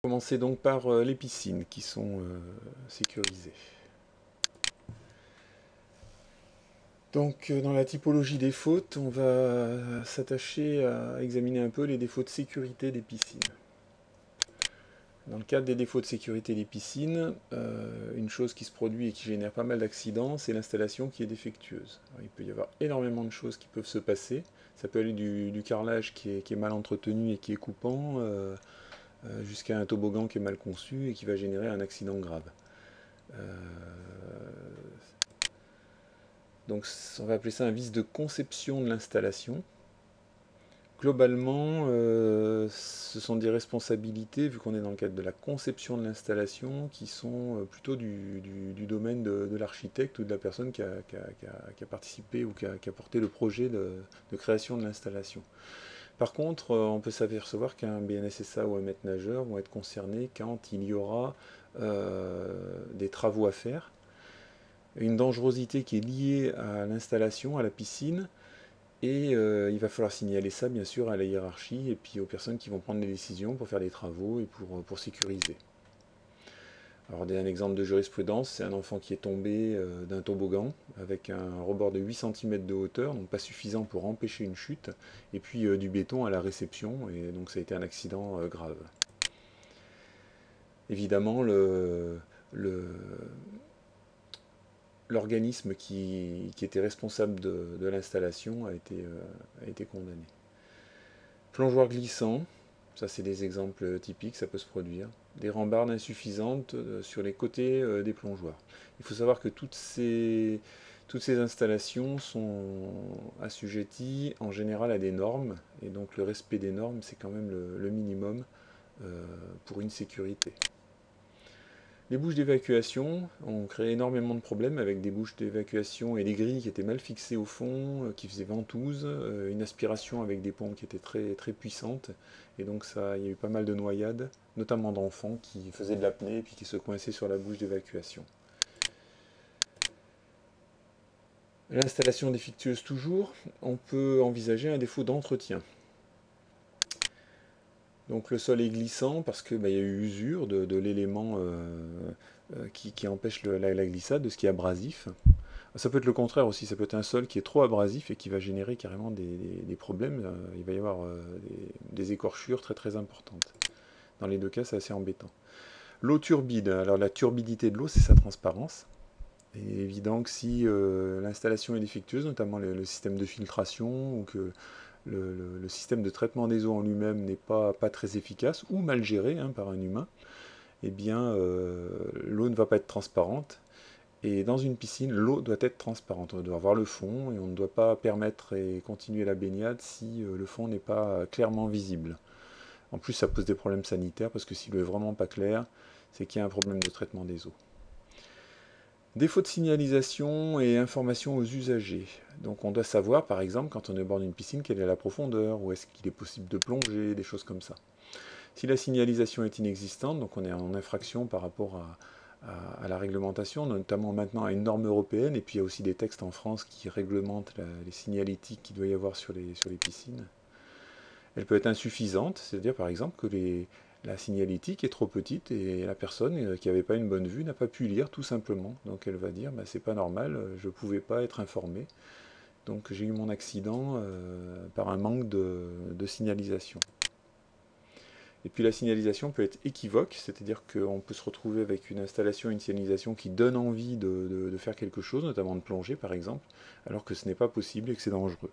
Commencer donc par les piscines qui sont sécurisées. Donc dans la typologie des fautes, on va s'attacher à examiner un peu les défauts de sécurité des piscines. Dans le cadre des défauts de sécurité des piscines, une chose qui se produit et qui génère pas mal d'accidents, c'est l'installation qui est défectueuse. Alors, il peut y avoir énormément de choses qui peuvent se passer. Ça peut aller du carrelage qui est mal entretenu et qui est coupant, jusqu'à un toboggan qui est mal conçu et qui va générer un accident grave. Donc on va appeler ça un vice de conception de l'installation. Globalement, ce sont des responsabilités, vu qu'on est dans le cadre de la conception de l'installation, qui sont plutôt du domaine de l'architecte ou de la personne qui a participé ou qui a porté le projet de création de l'installation. Par contre, on peut s'apercevoir qu'un BNSSA ou un maître nageur vont être concernés quand il y aura des travaux à faire, une dangerosité qui est liée à l'installation, à la piscine, et il va falloir signaler ça bien sûr à la hiérarchie et puis aux personnes qui vont prendre les décisions pour faire des travaux et pour sécuriser. Alors un exemple de jurisprudence, c'est un enfant qui est tombé d'un toboggan avec un rebord de 8 cm de hauteur, donc pas suffisant pour empêcher une chute, et puis du béton à la réception, et donc ça a été un accident grave. Évidemment, l'organisme qui était responsable de l'installation a été condamné. Plongeoir glissant, ça c'est des exemples typiques, ça peut se produire. Des rambardes insuffisantes sur les côtés des plongeoirs. Il faut savoir que toutes ces installations sont assujetties en général à des normes, et donc le respect des normes c'est quand même le minimum pour une sécurité. Les bouches d'évacuation ont créé énormément de problèmes avec des bouches d'évacuation et des grilles qui étaient mal fixées au fond, qui faisaient ventouse, une aspiration avec des pompes qui étaient très, très puissantes. Et donc il y a eu pas mal de noyades, notamment d'enfants qui faisaient de l'apnée et puis qui se coinçaient sur la bouche d'évacuation. L'installation défectueuse toujours, on peut envisager un défaut d'entretien. Donc le sol est glissant parce qu'il y a eu usure de l'élément qui empêche la glissade, de ce qui est abrasif. Ça peut être le contraire aussi, ça peut être un sol qui est trop abrasif et qui va générer carrément des problèmes. Il va y avoir des écorchures très très importantes. Dans les deux cas, c'est assez embêtant. L'eau turbide, alors la turbidité de l'eau, c'est sa transparence. Il est évident que si l'installation est défectueuse, notamment le système de filtration, ou que le système de traitement des eaux en lui-même n'est pas très efficace, ou mal géré par un humain, eh bien l'eau ne va pas être transparente. Et dans une piscine, l'eau doit être transparente. On doit voir le fond et on ne doit pas permettre et continuer la baignade si le fond n'est pas clairement visible. En plus, ça pose des problèmes sanitaires parce que si l'eau est vraiment pas claire, c'est qu'il y a un problème de traitement des eaux. Défaut de signalisation et information aux usagers. Donc on doit savoir, par exemple, quand on est au bord d'une piscine, quelle est la profondeur, où est-ce qu'il est possible de plonger, des choses comme ça. Si la signalisation est inexistante, donc on est en infraction par rapport à la réglementation, notamment maintenant à une norme européenne, et puis il y a aussi des textes en France qui réglementent les signalétiques qu'il doit y avoir sur les piscines. Elle peut être insuffisante, c'est-à-dire par exemple que la signalétique est trop petite et la personne qui n'avait pas une bonne vue n'a pas pu lire tout simplement. Donc elle va dire c'est pas normal, je ne pouvais pas être informé. Donc j'ai eu mon accident par un manque de signalisation. Et puis la signalisation peut être équivoque, c'est-à-dire qu'on peut se retrouver avec une installation, une signalisation qui donne envie de faire quelque chose, notamment de plonger par exemple, alors que ce n'est pas possible et que c'est dangereux.